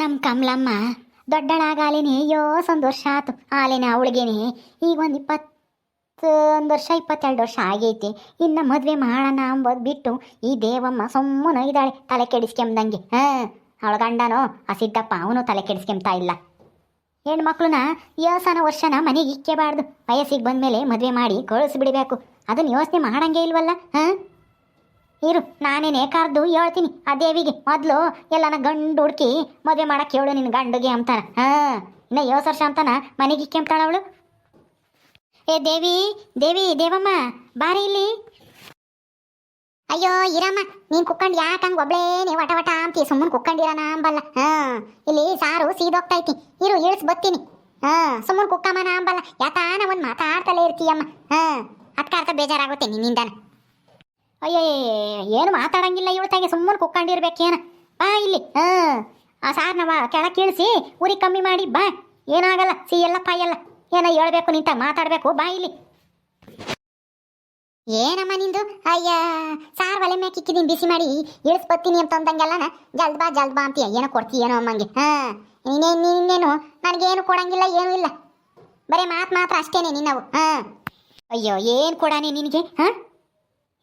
ನಮ್ಮ ಕಮಲಮ್ಮ ದೊಡ್ಡಳಾಗಾಲೇನೆ ಅಯ್ಯೋ ಒಂದು ವರ್ಷ ಆತು ಆಲೇನೆ ಅವಳಿಗೇನೆ ಈಗ ಒಂದು ವರ್ಷ 22 ವರ್ಷ ಆಗೈತಿ. ಇನ್ನು ಮದುವೆ ಮಾಡೋಣ ಅಂಬೋದು ಬಿಟ್ಟು ಈ ದೇವಮ್ಮ ಸುಮ್ಮನೆ ಇದ್ದಾಳೆ ತಲೆ ಕೆಡಿಸ್ಕೊಂಬಂಗೆ. ಅವಳ ಗಂಡನೋ ಆ ಸಿದ್ದಪ್ಪ ಅವನು ತಲೆ ಕೆಡಿಸ್ಕೊಂಬ್ತಾ ಇಲ್ಲ. ಹೆಣ್ಮಕ್ಳನ್ನ ಯೋಸನ ವರ್ಷನ ಮನೆಗೆ ಇಕ್ಕೇಬಾರ್ದು. ವಯಸ್ಸಿಗೆ ಬಂದಮೇಲೆ ಮದುವೆ ಮಾಡಿ ಕಳಿಸ್ಬಿಡಬೇಕು. ಅದನ್ನು ಯೋಚನೆ ಮಾಡಂಗೆ ಇಲ್ವಲ್ಲ. ಇರು ನಾನೇನೇ ಕರೆದು ಹೇಳ್ತೀನಿ ಆ ದೇವಿಗೆ. ಮೊದಲು ಎಲ್ಲನ ಗಂಡು ಹುಡುಕಿ ಮದುವೆ ಮಾಡಕ್ಕೆ ಹೇಳು ನಿನ್ನ ಗಂಡುಗೆ ಅಂತಾನ. ಇನ್ನು 7 ವರ್ಷ ಅಂತಾನ ಮನೆಗೆ ಇಕ್ಕೆಂಬ್ತಾಳ ಅವಳು. ಏ ದೇವಿ ದೇವಿ ದೇವಮ್ಮ ಬಾರಿ ಇಲ್ಲಿ. ಅಯ್ಯೋ ಇರಮ್ಮ, ನೀನು ಕುಕ್ಕಂಡು ಯಾಕೆ ಹಂಗೆ ಒಬ್ಳೇನೆ ವಟ ವಟ ಅಂತೀಯ? ಸುಮ್ಮನೆ ಕುಕ್ಕಂಡಿರೋಣ ಅಂಬಲ್ಲ. ಇಲ್ಲಿ ಸಾರು ಸೀದೋಗ್ತೈತಿ. ಇರು ಇಳಿಸ್ ಬತ್ತೀನಿ. ಸುಮ್ಮನೆ ಕುಕ್ಕಮ್ಮನ ಅಂಬಲ್ಲ. ಯಾತಾನ ಒಂದು ಮಾತಾಡ್ತಲೇ ಇರ್ತೀಯಮ್ಮ. ಅದಕ್ಕೆ ಬೇಜಾರಾಗುತ್ತೆ ನಿನ್ನಿಂದಾನ. ಅಯ್ಯೋ ಏನು ಮಾತಾಡಂಗಿಲ್ಲ ಇವತ್ತಾಗೆ. ಸುಮ್ಮನೆ ಕುಕ್ಕಂಡಿರ್ಬೇಕೇನ. ಬಾ ಇಲ್ಲಿ. ಆ ಸಾರ್ನವ ಕೆಳಕ್ಕೆ ಇಳಿಸಿ ಉರಿ ಕಮ್ಮಿ ಮಾಡಿ ಬಾ. ಏನಾಗಲ್ಲ, ಸಿಯಲ್ಲ ಪಾಯಲ್ಲ. ಏನೋ ಹೇಳ್ಬೇಕು ನಿಂತ ಮಾತಾಡಬೇಕು. ಬಾ ಇಲ್ಲಿ. ಏನಮ್ಮ ನಿಂದು? ಅಯ್ಯ ಸಾರು ಒಲೆ ಮ್ಯಾಕೆ ಇಕ್ಕಿದ್ದೀನಿ ಬಿಸಿ ಮಾಡಿ ಇಳಿಸ್ಬತ್ತೀನಿ ಅಂತ ಅಂದಂಗೆಲ್ಲನ ಜಲ್ದ್ ಬಾ ಅಂತೀಯ. ಏನೋ ಕೊಡ್ತೀಯೇನೋ ಅಮ್ಮಂಗೆ. ನೀನೇನು ನನಗೇನು ಕೊಡಂಗಿಲ್ಲ, ಏನೂ ಇಲ್ಲ. ಬರೀ ಮಾತ್ರ ಅಷ್ಟೇನೆ ನಿನ್ನವು. ಅಯ್ಯೋ ಏನು ಕೊಡಾನೆ ನಿನಗೆ?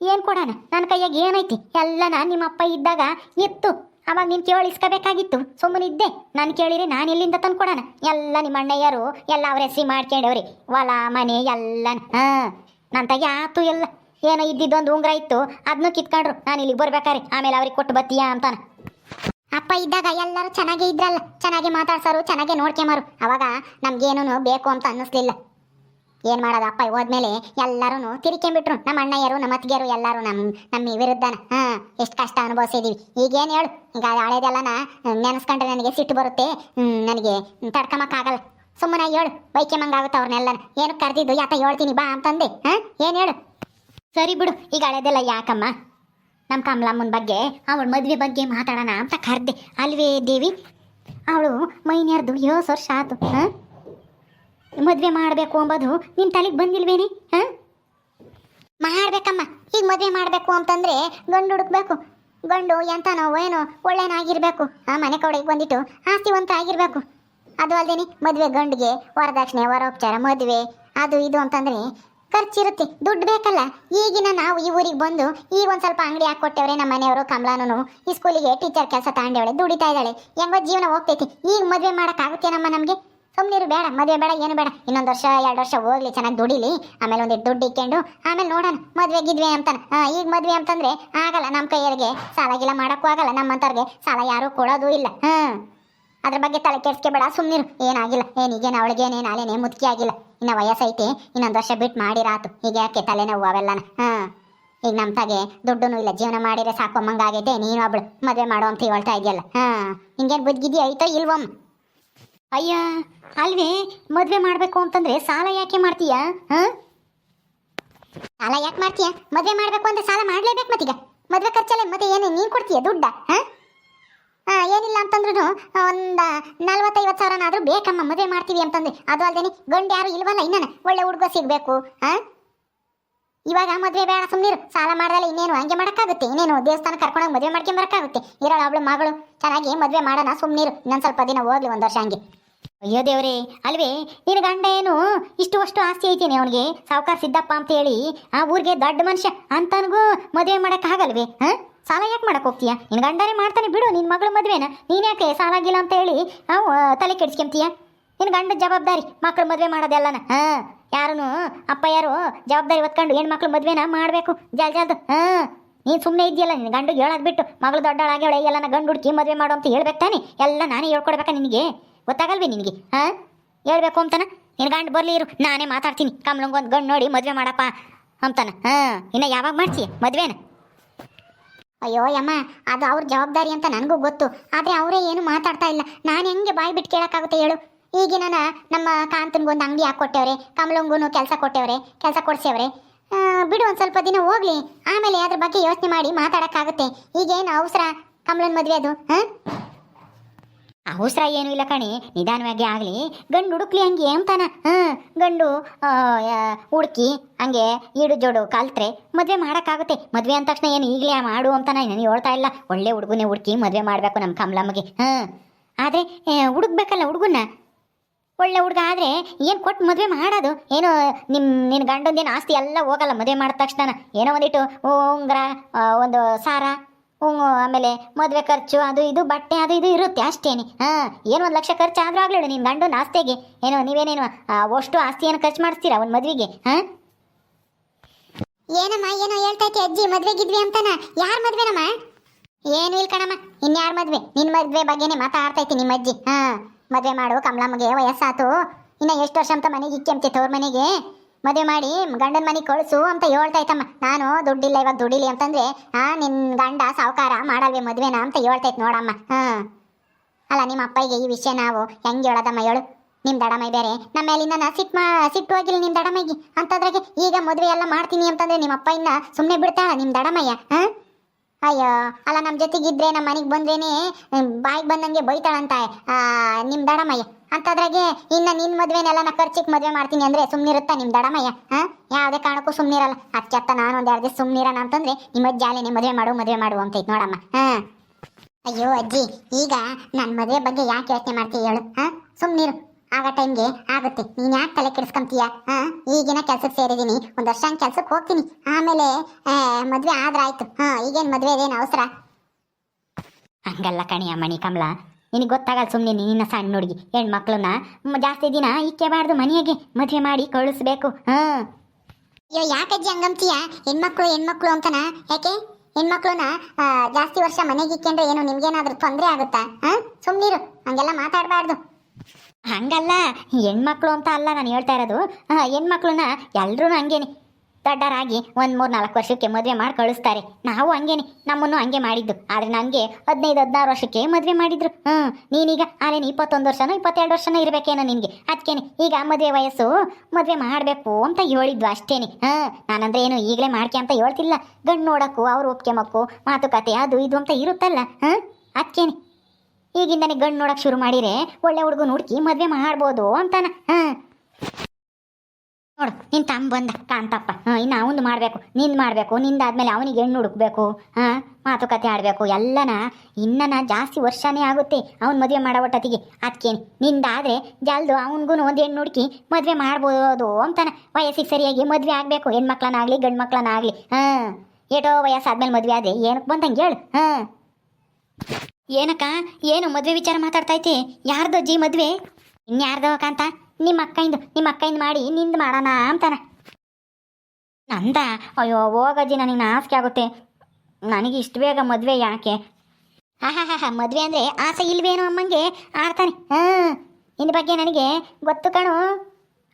ಏನು ಕೊಡೋಣ? ನನ್ನ ಕೈಯಾಗ ಏನೈತಿ? ಎಲ್ಲ ನಾನು ನಿಮ್ಮಪ್ಪ ಇದ್ದಾಗ ಇತ್ತು. ಅವಾಗ ನೀನು ಕೇಳಿಸ್ಕೋಬೇಕಾಗಿತ್ತು. ಸುಮ್ಮನಿದ್ದೆ. ನಾನು ಕೇಳಿರಿ ನಾನು ಎಲ್ಲಿಂದ ತಂದು ಕೊಡೋಣ? ಎಲ್ಲ ನಿಮ್ಮ ಅಣ್ಣಯ್ಯರು ಎಲ್ಲ ಅವ್ರ ಹೆಸರಿ ಮಾಡ್ಕೊಂಡವ್ರಿ. ಹೊಲ ಮನೆ ಎಲ್ಲ ನನ್ನ ತಗೆ ಆತು. ಎಲ್ಲ ಏನೋ ಇದ್ದಿದ್ದೊಂದು ಉಂಗ್ರ ಇತ್ತು, ಅದನ್ನು ಕಿತ್ಕೊಂಡ್ರು. ನಾನು ಇಲ್ಲಿಗೆ ಬರ್ಬೇಕಾರೆ ಆಮೇಲೆ ಅವ್ರಿಗೆ ಕೊಟ್ಟು ಬತ್ತೀಯಾ ಅಂತಾನೆ. ಅಪ್ಪ ಇದ್ದಾಗ ಎಲ್ಲರೂ ಚೆನ್ನಾಗೇ ಇದ್ರಲ್ಲ, ಚೆನ್ನಾಗಿ ಮಾತಾಡ್ಸಾರು, ಚೆನ್ನಾಗೇ ನೋಡ್ಕೊಂಬಾರು. ಅವಾಗ ನಮ್ಗೇನು ಬೇಕು ಅಂತ ಅನ್ನಿಸ್ಲಿಲ್ಲ. ಏನು ಮಾಡೋದು? ಅಪ್ಪ ಹೋದ್ಮೇಲೆ ಎಲ್ಲರೂ ತಿರ್ಕೊಂಬಿಟ್ರು. ನಮ್ಮ ಅಣ್ಣಯ್ಯರು ನಮ್ಮ ಅತ್ತಿಗೆರು ಎಲ್ಲರೂ ನಮ್ಮ ವಿರುದ್ಧನ. ಎಷ್ಟು ಕಷ್ಟ ಅನುಭವಿಸಿದೀವಿ. ಈಗೇನು ಹೇಳು? ಈಗ ಹಳೇದೆಲ್ಲನ ನೆನೆಸ್ಕೊಂಡ್ರೆ ನನಗೆ ಸಿಟ್ಟು ಬರುತ್ತೆ. ನನಗೆ ತಡ್ಕೊಂಬಕ್ಕಾಗಲ್ಲ. ಸುಮ್ಮನೆ ಹೇಳು, ಬೈಕೆಮಂಗಾಗುತ್ತೆ ಅವ್ರನ್ನೆಲ್ಲ. ಏನು ಕರೆದಿದ್ದು ಯಾತ ಹೇಳ್ತೀನಿ ಬಾ ಅಂತಂದೆ. ಏನು ಹೇಳು? ಸರಿ ಬಿಡು, ಈಗ ಹಳೇದೆಲ್ಲ ಯಾಕಮ್ಮ. ನಮ್ಮ ಕಮಲಮ್ಮನ ಬಗ್ಗೆ, ಅವಳ ಮದುವೆ ಬಗ್ಗೆ ಮಾತಾಡೋಣ ಅಂತ ಕರೆದೆ ಅಲ್ವೇ ದೇವಿ. ಅವಳು ಮೈನ್ಯಾರ್ದು 7 ವರ್ಷ ಆತು. ಮದುವೆ ಮಾಡಬೇಕು ಅಂಬೋದು ನಿನ್ನ ತಲೆಗೆ ಬಂದಿಲ್ವೇನೆ? ಮಾಡಬೇಕಮ್ಮ. ಈಗ ಮದುವೆ ಮಾಡಬೇಕು ಅಂತಂದರೆ ಗಂಡು ಹುಡುಕ್ಬೇಕು. ಗಂಡು ಎಂತನೋ ಏನೋ ಒಳ್ಳೆನಾಗಿರ್ಬೇಕು. ಮನೆ ಕಡೆಗೆ ಬಂದಿಟ್ಟು ಆಸ್ತಿವಂತ ಆಗಿರಬೇಕು. ಅದು ಅಲ್ಲದೇನೆ ಮದುವೆ ಗಂಡಿಗೆ ವರದಕ್ಷಿಣೆ, ವರೋಪಚಾರ, ಮದುವೆ ಅದು ಇದು ಅಂತಂದರೆ ಖರ್ಚಿರುತ್ತೆ, ದುಡ್ಡು ಬೇಕಲ್ಲ. ಈಗಿನ ನಾವು ಈ ಊರಿಗೆ ಬಂದು ಈಗ ಒಂದು ಸ್ವಲ್ಪ ಅಂಗಡಿ ಹಾಕ್ಕೊಟ್ಟವ್ರೆ. ನಮ್ಮ ಮನೆಯವರು ಕಮಲಾನು ಈ ಸ್ಕೂಲಿಗೆ ಟೀಚರ್ ಕೆಲಸ ತಗೊಂಡವಳೆ, ದುಡಿತಾ ಇದ್ದಾಳೆ. ಹೆಂಗೋ ಜೀವನ ಹೋಗ್ತೈತಿ. ಈಗ ಮದುವೆ ಮಾಡೋಕ್ಕಾಗುತ್ತೇನಮ್ಮ ನಮಗೆ? ಸುಮ್ಮನಿರು, ಬೇಡ ಮದುವೆ ಬೇಡ, ಏನು ಬೇಡ. ಇನ್ನೊಂದು ವರ್ಷ 2 ವರ್ಷ ಹೋಗ್ಲಿ, ಚೆನ್ನಾಗಿ ದುಡಿಲಿ. ಆಮೇಲೆ ಒಂದಿಟ್ಟು ದುಡ್ಡು ಇಕ್ಕೊಂಡು ಆಮೇಲೆ ನೋಡೋಣ ಮದುವೆ ಗಿದ್ವೆ ಅಂತಾನೆ. ಈಗ ಮದುವೆ ಅಂತಂದರೆ ಆಗಲ್ಲ. ನಮ್ಮ ಕೈಯರಿಗೆ ಸಾಲಾಗಿಲ್ಲ ಮಾಡೋಕ್ಕೂ ಆಗಲ್ಲ. ನಮ್ಮಂಥವ್ರಿಗೆ ಸಾಲ ಯಾರೂ ಕೊಡೋದು ಇಲ್ಲ. ಅದ್ರ ಬಗ್ಗೆ ತಲೆ ಕೆಡ್ಸ್ಕೊಬೇಡ, ಸುಮ್ಮನಿರು. ಏನಾಗಿಲ್ಲ. ಏನೀಗೇನು ಅವಳಿಗೇನೇ ನಾಳೆನೇ ಮುದುಕಿ ಆಗಿಲ್ಲ. ಇನ್ನು ವಯಸ್ಸೈತಿ. ಇನ್ನೊಂದು ವರ್ಷ ಬಿಟ್ಟು ಮಾಡಿರಾತು. ಈಗ ಯಾಕೆ ತಲೆನೋವು ಅವೆಲ್ಲನ? ಈಗ ನಮ್ಮ ತಾಗೆ ದುಡ್ಡು ಇಲ್ಲ, ಜೀವನ ಮಾಡಿದ್ರೆ ಸಾಕೊಂಬಂಗಾಗೈತೆ. ನೀನು ಒಬ್ಳು ಮದುವೆ ಮಾಡೋ ಅಂತ ಹೇಳ್ತಾ ಇದೆಯಲ್ಲ. ಹಿಂಗೇನು ಬುದ್ಧಿಗಿದ್ದಿ ಐತೋ ಇಲ್ವಮ್ಮ? ಅಯ್ಯ ಅಲ್ವೇ, ಮದುವೆ ಮಾಡಬೇಕು ಅಂತಂದ್ರೆ ಸಾಲ ಯಾಕೆ ಮಾಡ್ತೀಯಾ? ಸಾಲ ಯಾಕೆ ಮಾಡ್ತೀಯಾ? ಮದುವೆ ಮಾಡಬೇಕು ಅಂದ್ರೆ ಸಾಲ ಮಾಡಲೇಬೇಕು. ಮತ್ತೀಗ ಮದುವೆ ಖರ್ಚಲ್ಲೇ ಮತ್ತೆ ಏನು ನೀನು ಕೊಡ್ತೀಯ ದುಡ್ಡ? ಏನಿಲ್ಲ ಅಂತಂದ್ರೂ ಒಂದು 40-50 ಸಾವಿರನಾದ್ರೂ ಬೇಕಮ್ಮ ಮದುವೆ ಮಾಡ್ತೀವಿ ಅಂತಂದ್ರೆ. ಅದು ಅಲ್ಲದೆ ಗಂಡು ಯಾರು ಇಲ್ವಲ್ಲ, ಇನ್ನೇನು ಒಳ್ಳೆ ಹುಡುಗ ಸಿಗಬೇಕು. ಇವಾಗ ಮದುವೆ ಬೇಡ, ಸುಮ್ಮನಿರು. ಸಾಲ ಮಾಡ್ದಲ್ಲ ಇನ್ನೇನು ಹಂಗೆ ಮಾಡೋಕ್ಕಾಗುತ್ತೆ? ಇನ್ನೇನು ದೇವಸ್ಥಾನ ಕರ್ಕೊಂಡೋಗಿ ಮದುವೆ ಮಾಡ್ಕೊಂಬರಕ್ಕಾಗುತ್ತೆ? ಇರೋಳು ಅವಳು ಮಗಳು, ಚೆನ್ನಾಗಿ ಮದುವೆ ಮಾಡೋಣ, ಸುಮ್ಮನಿರು. ಇನ್ನೊಂದು ಸ್ವಲ್ಪ ದಿನ ಹೋಗ್ಲಿ, 1 ವರ್ಷ ಹಂಗೆ. ಅಯ್ಯೋ ದೇವ್ರೇ, ಅಲ್ವೇ ನಿನ್ನ ಗಂಡ ಏನು ಇಷ್ಟು ಆಸ್ತಿ ಐತೇನೆ ಅವನಿಗೆ? ಸಾವುಕಾರ ಸಿದ್ದಪ್ಪ ಅಂತ ಹೇಳಿ ಆ ಊರಿಗೆ ದೊಡ್ಡ ಮನುಷ್ಯ ಅಂತನಗೂ ಮದುವೆ ಮಾಡೋಕ್ಕಾಗಲ್ವೇ? ಸಾಲ ಯಾಕೆ ಮಾಡಕ್ಕೆ ಹೋಗ್ತೀಯ? ನಿನ್ನ ಗಂಡನೇ ಮಾಡ್ತಾನೆ ಬಿಡು ನಿನ್ನ ಮಗಳು ಮದುವೆನ. ನೀನು ಯಾಕೆ ಸಾಲ ಆಗಿಲ್ಲ ಅಂತ ಹೇಳಿ ನಾವು ತಲೆ ಕೆಡಿಸ್ಕೊಂತೀಯ? ನಿನ್ನ ಗಂಡ ಜವಾಬ್ದಾರಿ ಮಕ್ಕಳು ಮದುವೆ ಮಾಡೋದೆಲ್ಲನ. ಯಾರೂ ಅಪ್ಪ ಯಾರು ಜವಾಬ್ದಾರಿ ಹೊತ್ಕೊಂಡು ಹೆಣ್ಮಕ್ಳು ಮದುವೆನ ಮಾಡಬೇಕು ಜಲ್ದು. ನೀನು ಸುಮ್ಮನೆ ಇದೆಯಲ್ಲ, ನಿನ್ನ ಗಂಡು ಹೇಳೋದು ಬಿಟ್ಟು ಮಗಳು ದೊಡ್ಡಳಾಗ್ಯಾಳೆ ಎಲ್ಲನ ಗಂಡು ಹುಡುಕಿ ಮದುವೆ ಮಾಡು ಅಂತ ಹೇಳ್ಬೇಕು ತಾನೆ. ಎಲ್ಲ ನಾನೇ ಹೇಳ್ಕೊಡ್ಬೇಕಾ ನಿನಗೆ? ಗೊತ್ತಾಗಲ್ವೇ ನಿನಗೆ? ಹೇಳ್ಬೇಕು ಅಂತಾನ. ನಿನ್ನ ಗಂಡು ಬರಲಿ, ಇರು ನಾನೇ ಮಾತಾಡ್ತೀನಿ. ಕಮಲಂಗೊಂದು ಗಂಡು ನೋಡಿ ಮದುವೆ ಮಾಡಪ್ಪ ಅಂತಾನ. ಇನ್ನು ಯಾವಾಗ ಮಾಡ್ತೀಯ ಮದುವೆನ? ಅಯ್ಯೋ ಯಮ್ಮ, ಅದು ಅವ್ರ ಜವಾಬ್ದಾರಿ ಅಂತ ನನಗೂ ಗೊತ್ತು. ಆದರೆ ಅವರೇ ಏನು ಮಾತಾಡ್ತಾ ಇಲ್ಲ. ನಾನು ಹೆಂಗೆ ಬಾಯಿ ಬಿಟ್ಟು ಕೇಳೋಕ್ಕಾಗುತ್ತೆ ಹೇಳು? ಈಗಿನ ನಮ್ಮ ಕಾಂತನಿಗೊಂದು ಅಂಗಡಿ ಹಾಕ್ಕೊಟ್ಟವ್ರೆ, ಕಮಲಂಗೂ ಕೆಲಸ ಕೊಟ್ಟವ್ರೆ, ಕೆಲಸ ಕೊಡ್ಸವ್ರೆ. ಬಿಡು, ಒಂದು ಸ್ವಲ್ಪ ದಿನ ಹೋಗ್ಲಿ, ಆಮೇಲೆ ಅದ್ರ ಬಗ್ಗೆ ಯೋಚನೆ ಮಾಡಿ ಮಾತಾಡೋಕ್ಕಾಗುತ್ತೆ. ಈಗೇನು ಅವಸರ ಕಮಲನ ಮದುವೆ ಅದು? ಅವಸರ ಏನೂ ಇಲ್ಲ ಕಣೆ, ನಿಧಾನವಾಗಿ ಆಗಲಿ. ಗಂಡು ಹುಡುಕ್ಲಿ ಹಂಗೆ ಅಂತಾನ. ಗಂಡು ಹುಡುಕಿ ಹಂಗೆ ಈಡು ಜೋಡು ಕಲ್ತ್ರೆ ಮದುವೆ ಮಾಡೋಕ್ಕಾಗುತ್ತೆ. ಮದುವೆ ಅಂದ ತಕ್ಷಣ ಏನು ಈಗಲೇ ಮಾಡು ಅಂತಾನೆ ನಾನು ಹೇಳ್ತಾ ಇಲ್ಲ. ಒಳ್ಳೆ ಹುಡುಗನೇ ಹುಡುಕಿ ಮದುವೆ ಮಾಡಬೇಕು ನಮ್ಮ ಕಮಲಮ್ಮಗೆ. ಆದರೆ ಹುಡುಕ್ಬೇಕಲ್ಲ ಹುಡುಗನ್ನ. ಒಳ್ಳೆ ಹುಡುಗ ಆದರೆ ಏನು ಕೊಟ್ಟು ಮದುವೆ ಮಾಡೋದು? ಏನೋ ನಿನ್ನ ಗಂಡಂದೇನು ಆಸ್ತಿ ಎಲ್ಲ ಹೋಗಲ್ಲ ಮದುವೆ ಮಾಡಿದ ತಕ್ಷಣ. ಏನೋ ಒಂದಿಟ್ಟು ಉಂಗುರ, ಒಂದು ಸಾರ, ಆಮೇಲೆ ಮದುವೆ ಖರ್ಚು, ಅದು ಇದು ಬಟ್ಟೆ ಅದು ಇದು ಇರುತ್ತೆ ಅಷ್ಟೇನೆ. ಏನು 1 ಲಕ್ಷ ಖರ್ಚು ಆದರೂ ಆಗ್ಲಿಲ್ಲ ನಿನ್ನ ಗಂಡನ ಆಸ್ತಿಗೆ. ಏನೋ ನೀವೇನೇನು ಅಷ್ಟು ಆಸ್ತಿಯನ್ನು ಖರ್ಚು ಮಾಡಿಸ್ತೀರಾ ಒಂದು ಮದುವೆಗೆ? ಏನಮ್ಮ ಏನೋ ಹೇಳ್ತೈತೆ ಅಜ್ಜಿ, ಮದ್ವೆಗಿದ್ವಿ ಅಂತಾನ. ಯಾರ ಮದ್ವೆನಮ್ಮ? ಏನು ಇಲ್ಲ ಕಣಮ್ಮ, ಇನ್ಯಾರ ಮದ್ವೆ? ನಿನ್ನ ಮದ್ವೆ ಬಗ್ಗೆನೇ ಮಾತಾಡ್ತೈತಿ ನಿಮ್ಮ ಅಜ್ಜಿ. ಮದುವೆ ಮಾಡು, ಕಮಲಮ್ಮಗೆ ವಯಸ್ಸಾತು, ಇನ್ನು ಎಷ್ಟು ವರ್ಷ ಅಂತ ಮನೆಗೆ ಇಕ್ಕೆಂತೆ ತವ್ರ ಮನೆಗೆ ಮದುವೆ ಮಾಡಿ ಗಂಡನ ಮನೆಗೆ ಕಳಿಸು ಅಂತ ಹೇಳ್ತೈತಮ್ಮ. ನಾನು ದುಡ್ಡಿಲ್ಲ ಇವಾಗ ದುಡ್ಡಿಲಿ ಅಂತಂದ್ರೆ ನಿನ್ನ ಗಂಡ ಸಾವುಕಾರ ಮಾಡಲ್ವೇ ಮದುವೆನ ಅಂತ ಹೇಳ್ತೈತೆ ನೋಡಮ್ಮ. ಅಲ್ಲ ನಿಮ್ಮ ಅಪ್ಪಗೆ ಈ ವಿಷಯ ನಾವು ಹೆಂಗೆ ಹೇಳೋದಮ್ಮ ಹೇಳು? ನಿಮ್ಮ ದಡಮೈ ಬೇರೆ ನಮ್ಮ ಮೇಲಿಂದ ಸಿಟ್ಟು ಹೋಗಿಲ್ಲ ನಿಮ್ಮ ದಡಮೈಗೆ ಅಂತದ್ರಾಗೆ ಈಗ ಮದುವೆ ಎಲ್ಲ ಮಾಡ್ತೀನಿ ಅಂತಂದ್ರೆ ನಿಮ್ಮ ಅಪ್ಪ ಇನ್ನ ಸುಮ್ಮನೆ ಬಿಡ್ತಾಳ ನಿಮ್ಮ ದಡಮಯ್ಯ? ಅಯ್ಯೋ ಅಲ್ಲ, ನಮ್ಮ ಜೊತೆಗಿದ್ರೆ ನಮ್ಮ ಮನೆಗೆ ಬಂದ್ರೇನೆ ಬಾಯಿಗೆ ಬಂದಂಗೆ ಬೈತಾಳಂತ ನಿಮ್ಮ ದಡಮಯ್ಯ. ಅಂತದ್ರಾಗೆ ಇನ್ನು ನಿನ್ನ ಮದುವೆನೆಲ್ಲ ನಾ ಖರ್ಚಿಗೆ ಮದುವೆ ಮಾಡ್ತೀನಿ ಅಂದರೆ ಸುಮ್ಮನಿರುತ್ತಾ ನಿಮ್ಮ ದಡಮಯ್ಯ? ಯಾವುದೇ ಕಾರಣಕ್ಕೂ ಸುಮ್ಮನಿರಲ್ಲ. ಅದಕ್ಕೆ ನಾನು ಒಂದು 2 ದಿವಸ ಸುಮ್ಮನಿರೋಣ ಅಂತಂದ್ರೆ ನಿಮ್ಮ ಜಾಲಿನೇ ಮದುವೆ ಮಾಡು ಅಂತೈತೆ ನೋಡಮ್ಮ. ಅಯ್ಯೋ ಅಜ್ಜಿ, ಈಗ ನನ್ನ ಮದುವೆ ಬಗ್ಗೆ ಯಾಕೆ ಯೋಚನೆ ಮಾಡ್ತೀಯ ಹೇಳು? ಸುಮ್ಮನಿರು, ಆಗ ಟೈಮ್ಗೆ ಆಗುತ್ತೆ. ನೀನು ಯಾಕೆ ತಲೆ ಕೆಡಿಸ್ಕೊಂತೀಯ? ಈಗಿನ ಕೆಲ್ಸಕ್ಕೆ ಸೇರಿದ್ದೀನಿ, 1 ವರ್ಷ ಕೆಲ್ಸಕ್ಕೆ ಹೋಗ್ತೀನಿ, ಆಮೇಲೆ ಮದುವೆ ಆದ್ರಾಯ್ತು. ಈಗೇನು ಮದುವೆ ಅದೇನು ಅವಸರ? ಹಂಗಲ್ಲ ಕಣಿಯ ಮಣಿ ಕಮಲ, ನಿನಗೆ ಗೊತ್ತಾಗಲ್ಲ. ಸುಮ್ಮನೆ ನಿನ್ನ ಸಣ್ಣ ಹುಡುಗಿ ಹೆಣ್ಮಕ್ಳನ್ನ ಜಾಸ್ತಿ ದಿನ ಇಕ್ಕೇಬಾರ್ದು, ಮನೆಯಾಗೆ ಮದುವೆ ಮಾಡಿ ಕಳಿಸ್ಬೇಕು. ಅಯ್ಯೋ ಯಾಕಜ್ಜಿ ಹಂಗಂತೀಯ? ಹೆಣ್ಮಕ್ಳು ಅಂತನಾ? ಯಾಕೆ ಹೆಣ್ಮಕ್ಳನ್ನ ಜಾಸ್ತಿ ವರ್ಷ ಮನೆಗೆ ಇಕ್ಕೊಂಡ್ರೆ ಏನು ನಿಮ್ಗೇನಾದ್ರೂ ತೊಂದರೆ ಆಗುತ್ತಾ? ಸುಮ್ಮನಿರು, ಹಂಗೆಲ್ಲ ಮಾತಾಡಬಾರ್ದು. ಹಂಗಲ್ಲ, ಹೆಣ್ಮಕ್ಳು ಅಂತ ಅಲ್ಲ ನಾನು ಹೇಳ್ತಾ ಇರೋದು. ಹೆಣ್ಮಕ್ಳನ್ನ ಎಲ್ಲರೂ ಹಂಗೇನೆ ದೊಡ್ಡರಾಗಿ 1 3 4 ವರ್ಷಕ್ಕೆ ಮದುವೆ ಮಾಡಿ ಕಳಿಸ್ತಾರೆ. ನಾವು ಹಂಗೇನೆ, ನಮ್ಮನ್ನು ಹಂಗೆ ಮಾಡಿದ್ದು. ಆದರೆ ನನಗೆ 15 16 ವರ್ಷಕ್ಕೆ ಮದುವೆ ಮಾಡಿದ್ರು. ನೀನೀಗ ಅಲ್ಲೇನು 21 ವರ್ಷನೋ 22 ವರ್ಷನೋ ಇರಬೇಕೇನೋ ನಿನಗೆ. ಅದಕ್ಕೇನೆ ಈಗ ಮದುವೆ ವಯಸ್ಸು, ಮದುವೆ ಮಾಡಬೇಕು ಅಂತ ಹೇಳಿದ್ವು ಅಷ್ಟೇನೆ. ನಾನಂದ್ರೆ ಏನು ಈಗಲೇ ಮಾಡ್ಕೆ ಅಂತ ಹೇಳ್ತಿಲ್ಲ. ಗಂಡು ನೋಡೋಕ್ಕೂ ಅವ್ರು ಒಪ್ಕೆಮಕ್ಕು ಮಾತುಕತೆ ಅದು ಇದು ಅಂತ ಇರುತ್ತಲ್ಲ. ಅದಕ್ಕೇನೆ ಈಗಿಂದನೇ ಗಂಡು ನೋಡೋಕೆ ಶುರು ಮಾಡಿದರೆ ಒಳ್ಳೆ ಹುಡುಗನ ಹುಡುಕಿ ಮದುವೆ ಮಾಡ್ಬೋದು ಅಂತಾನ. ನೋಡು ನಿನ್ನ ತಮ್ಮ ಬಂದ ಕಾಂತಪ್ಪ, ಇನ್ನು ಅವನು ಮಾಡಬೇಕು, ನಿಂದು ಮಾಡಬೇಕು, ನಿಂದಾದ್ಮೇಲೆ ಅವನಿಗೆ ಹೆಣ್ಣು ಹುಡುಕ್ಬೇಕು, ಮಾತುಕತೆ ಆಡಬೇಕು ಎಲ್ಲನ. ಇನ್ನನ ಜಾಸ್ತಿ ವರ್ಷನೇ ಆಗುತ್ತೆ ಅವ್ನು ಮದುವೆ ಮಾಡೋ ಒಟ್ಟತಿಗೆ. ಅದಕ್ಕೇನು ನಿಂದಾದರೆ ಜಲ್ದು ಅವನಿಗೂ ಒಂದು ಹೆಣ್ಣು ಹುಡುಕಿ ಮದುವೆ ಮಾಡ್ಬೋದು ಅಂತಾನ. ವಯಸ್ಸಿಗೆ ಸರಿಯಾಗಿ ಮದುವೆ ಆಗಬೇಕು, ಹೆಣ್ಮಕ್ಳನ್ನಾಗಲಿ ಗಂಡು ಮಕ್ಳನ್ನಾಗಲಿ. ಏಟೋ ವಯಸ್ಸಾದ್ಮೇಲೆ ಮದುವೆ ಆದರೆ ಏನಕ್ಕೆ ಬಂದಂಗೆ ಹೇಳು? ಏನಕ್ಕ ಏನು ಮದುವೆ ವಿಚಾರ ಮಾತಾಡ್ತೈತಿ? ಯಾರ್ದು ಅಜ್ಜಿ ಮದುವೆ? ಇನ್ಯಾರ್ದೋ ಕಾಂತ? ನಿಮ್ಮ ಅಕ್ಕಯಿಂದ ಮಾಡಿ ನಿಂದು ಮಾಡೋಣ ಅಂತಾನ. ನಂದ? ಅಯ್ಯೋ ಹೋಗಜ್ಜಿ, ನನಗೆ ನಾಚಿಕೆ ಆಗುತ್ತೆ. ನನಗೆ ಇಷ್ಟು ಬೇಗ ಮದುವೆ ಯಾಕೆ? ಮದುವೆ ಅಂದರೆ ಆಸೆ ಇಲ್ವೇನೋ ಅಮ್ಮಂಗೆ ಆಡ್ತಾನೆ. ಇದ್ರ ಬಗ್ಗೆ ನನಗೆ ಗೊತ್ತು ಕಣು.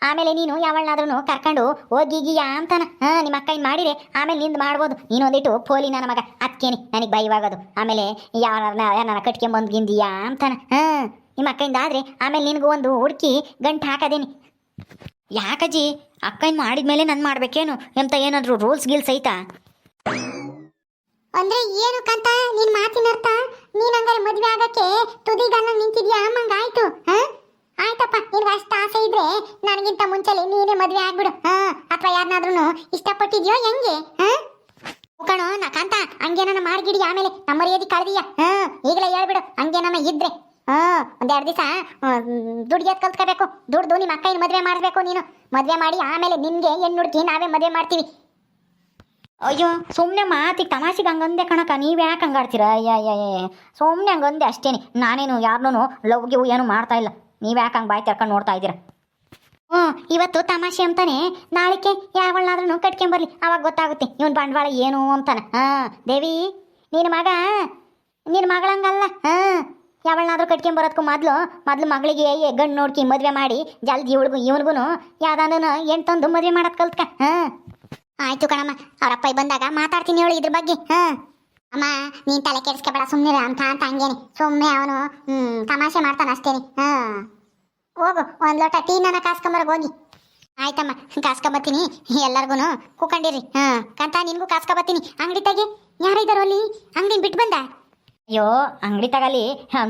ಆಮೇಲೆ ನೀನು ಯಾವಳನ್ನಾದ್ರೂ ಕರ್ಕೊಂಡು ಹೋಗಿಗೀಯಾ ಅಂತಾನ. ನಿಮ್ಮ ಅಕ್ಕಯಿಂದ ಮಾಡಿರೆ ಆಮೇಲೆ ನಿಂದು ಮಾಡ್ಬೋದು. ನೀನು ಒಂದಿಟ್ಟು ಪೋಲಿ ನನ್ನ ಮಗ, ಅದಕ್ಕೇನೆ ನನಗೆ ಭಯವಾಗೋದು. ಆಮೇಲೆ ಯಾರನ್ನ ಕಟ್ಕೊಂಬಂದ್ಗಿಂದೀಯಾ ಅಂತಾನ. ನಿಮ್ಮ ಅಕ್ಕಯಿಂದ ಆದರೆ ಆಮೇಲೆ ನಿನಗೂ ಒಂದು ಹುಡುಕಿ ಗಂಟು ಹಾಕೋದೇನಿ. ಯಾಕಜ್ಜಿ ಅಕ್ಕಯಿಂದ ಮಾಡಿದ್ಮೇಲೆ ನಾನು ಮಾಡ್ಬೇಕೇನು ಎಂತ ಏನಾದರೂ ರೂಲ್ಸ್ ಗಿಲ್ಸ್ ಐತಾ? ಅಂದ್ರೆ ಏನು ಕಂತ ನಿನ್ ಮಾತಿನ ಅರ್ಥ? ನೀನ್ ಹಂಗಾರೆ ಮದುವೆ ಆಗಕ್ಕೆ ತುದಿಗಲ್ಲ ನಿಂತಿದ್ಯಾ ಅಮ್ಮಂಗಾಯ್ತು? ಆಯ್ತಪ್ಪ, ನಿನ್ಗೆ ಅಷ್ಟು ಆಸೆ ಇದ್ರೆ ನನಗಿಂತ ಮುಂಚೆಲೆ ನೀನೇ ಮದುವೆ ಆಗ್ಬಿಡು. ಅಥವಾ ಯಾರನ್ನಾದ್ರೂ ಇಷ್ಟಪಟ್ಟಿದ್ಯೋ ಹೆಂಗೆ? ಕಣೋ ನಾ ಕಾಂತ, ಹಂಗೇನ ಮಾಡ್ಗಿಡಿ ಆಮೇಲೆ ನಮ್ಮ ಮರ್ಯಾದೆ ಕಳ್ದೀಯ. ಈಗಲೇ ಹೇಳ್ಬಿಡು ಹಂಗೇನ ಇದ್ರೆ. 1 2 ದಿವಸ ದುಡ್ಡು ಕಲ್ತ್ಕೋಬೇಕು. ದುಡ್ದು ನಿಮ್ಮ ಅಕ್ಕನ ಮದುವೆ ಮಾಡಬೇಕು. ನೀನು ಮದುವೆ ಮಾಡಿ ಆಮೇಲೆ ನಿನ್ಗೆ ಹೆಣ್ಣು ಹುಡುಕಿ ನಾವೇ ಮದುವೆ ಮಾಡ್ತೀವಿ. ಅಯ್ಯೋ ಸುಮ್ಮನೆ ಮಾತಿಗೆ ತಮಾಷೆಗೆ ಹಂಗಂದೆ ಕಣಕ್ಕ, ನೀವು ಯಾಕೆ ಹಂಗಾಡ್ತೀರ? ಅಯ್ಯ ಸುಮ್ಮನೆ ಹಂಗಂದೆ ಅಷ್ಟೇನೆ. ನಾನೇನು ಯಾರನ್ನೂ ಲವ್ಗೆ ಏನು ಮಾಡ್ತಾ ಇಲ್ಲ. ನೀವು ಯಾಕೆ ಹಂಗೆ ಬಾಯಿ ತೆರ್ಕೊಂಡು ನೋಡ್ತಾ ಇದ್ದೀರ? ಇವತ್ತು ತಮಾಷೆ ಅಂತಾನೆ, ನಾಳೆಗೆ ಯಾವಳನ್ನಾದ್ರೂ ಕಟ್ಕೊಂಬರ್ಲಿ, ಅವಾಗ ಗೊತ್ತಾಗುತ್ತೆ ಇವನ್ ಬಂಡವಾಳ ಏನು ಅಂತಾನೆ. ದೇವಿ ನಿನ್ನ ಮಗಳಂಗಲ್ಲ. ಯಾವಳನ್ನಾದ್ರೂ ಕಟ್ಕೊಂಬರೋದಕ್ಕೂ ಮೊದಲು ಮಗಳಿಗೆ ಗಂಡು ನೋಡ್ಕಿ ಮದುವೆ ಮಾಡಿ ಜಲ್ದಿ ಇವನಿಗೂ ಯಾವ್ದಾದ್ರು ಹೆಣ್ಣು ತಂದು ಮದುವೆ ಮಾಡೋದು ಕಲ್ತ್ಕ. ಆಯ್ತು ಕಣಮ್ಮ, ಅವ್ರಪ್ಪ ಬಂದಾಗ ಮಾತಾಡ್ತೀನಿ ಹೇಳು ಇದ್ರ ಬಗ್ಗೆ. ಅಮ್ಮ ನೀನ್ ತಲೆ ಕೆಡಿಸ್ಕೊಬೇಡ, ಸುಮ್ಮನೆ ಅಂತ ಹಂಗೇನೆ ಸುಮ್ಮನೆ ಅವನು ತಮಾಷೆ ಮಾಡ್ತಾನೆ ಅಷ್ಟೇನೆ. ಹೋಗು, 1 ಲೋಟ ಟೀ ನನ್ನ ಕಾಸ್ಕೊಂಬರಗೆ ಹೋಗಿ. ಆಯ್ತಮ್ಮ, ಕಾಸ್ಕೊಂಬತ್ತೀನಿ. ಎಲ್ಲರಿಗೂ ಕೂಕೊಂಡಿರಿ. ಕಂತ ನಿನ್ಗೂ ಕಾಸ್ಕೊಂಬತ್ತೀನಿ. ಅಂಗಡಿ ತಗಿ ಯಾರಿದ್ದಾರೋ ಅಲ್ಲಿ? ಅಂಗಡಿನ ಬಿಟ್ಟು ಬಂದ? ಅಯ್ಯೋ ಅಂಗಡಿ ತಗಲಿ,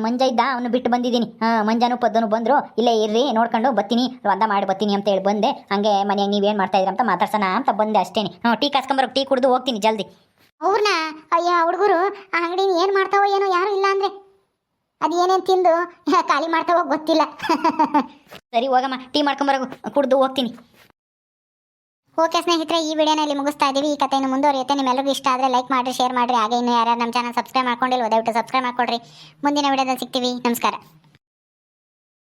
ಮಂಜ ಇದ್ದ, ಅವನು ಬಿಟ್ಟು ಬಂದಿದ್ದೀನಿ. ಮಂಜಾನು ಪದ್ದನು ಬಂದರು. ಇಲ್ಲೇ ಇರ್ರಿ ನೋಡ್ಕೊಂಡು ಬತ್ತೀನಿ, ವಂದ ಮಾಡಿ ಬತ್ತೀನಿ ಅಂತ ಹೇಳಿ ಬಂದೆ. ಹಂಗೆ ಮನೆಯಾಗ ನೀವೇನು ಮಾಡ್ತಾ ಇದ್ದೀರ ಅಂತ ಮಾತಾಡ್ಸೋಣ ಅಂತ ಬಂದೆ ಅಷ್ಟೇನೆ. ಟೀ ಕಾಸ್ಕೊಂಬರೋಕೆ ಟೀ ಕುಡಿದು ಹೋಗ್ತೀನಿ ಜಲ್ದಿ. ಅವ್ರನ್ನ ಅಯ್ಯ ಹುಡುಗರು ಆ ಅಂಗಡಿನ ಏನು ಮಾಡ್ತಾವೋ ಏನೋ, ಯಾರು ಇಲ್ಲ ಅಂದರೆ ಅದು ಏನೇನು ತಿಂದು ಖಾಲಿ ಮಾಡ್ತಾವೋ ಗೊತ್ತಿಲ್ಲ. ಸರಿ ಹೋಗಮ್ಮ, ಟೀ ಮಾಡ್ಕೊಂಬರೋ ಕುಡ್ದು ಹೋಗ್ತೀನಿ. ಓಕೆ ಸ್ನೇಹಿತರೆ, ಈ ವಿಡಿಯೋನ ಇಲ್ಲಿ ಮುಗಿಸ್ತಾ ಇದ್ದೀವಿ. ಈ ಕಥೆಯನ್ನು ಮುಂದುವರಿಯುತ್ತೆ. ನಿಮ್ಮೆಲ್ಲರಿಗೂ ಇಷ್ಟ ಆದರೆ ಲೈಕ್ ಮಾಡಿರಿ, ಶೇರ್ ಮಾಡಿರಿ. ಹಾಗೆ ಇನ್ನು ಯಾರ್ಯಾರು ನಮ್ಮ ಚಾನಲ್ ಸಬ್ಸ್ಕ್ರೈಬ್ ಮಾಡ್ಕೊಂಡಿಲ್ವೋ ದಯವಿಟ್ಟು ಸಬ್ಸ್ಕ್ರೈಬ್ ಮಾಡ್ಕೊಳ್ರಿ. ಮುಂದಿನ ವಿಡಿಯೋದಲ್ಲಿ ಸಿಗ್ತೀವಿ. ನಮಸ್ಕಾರ.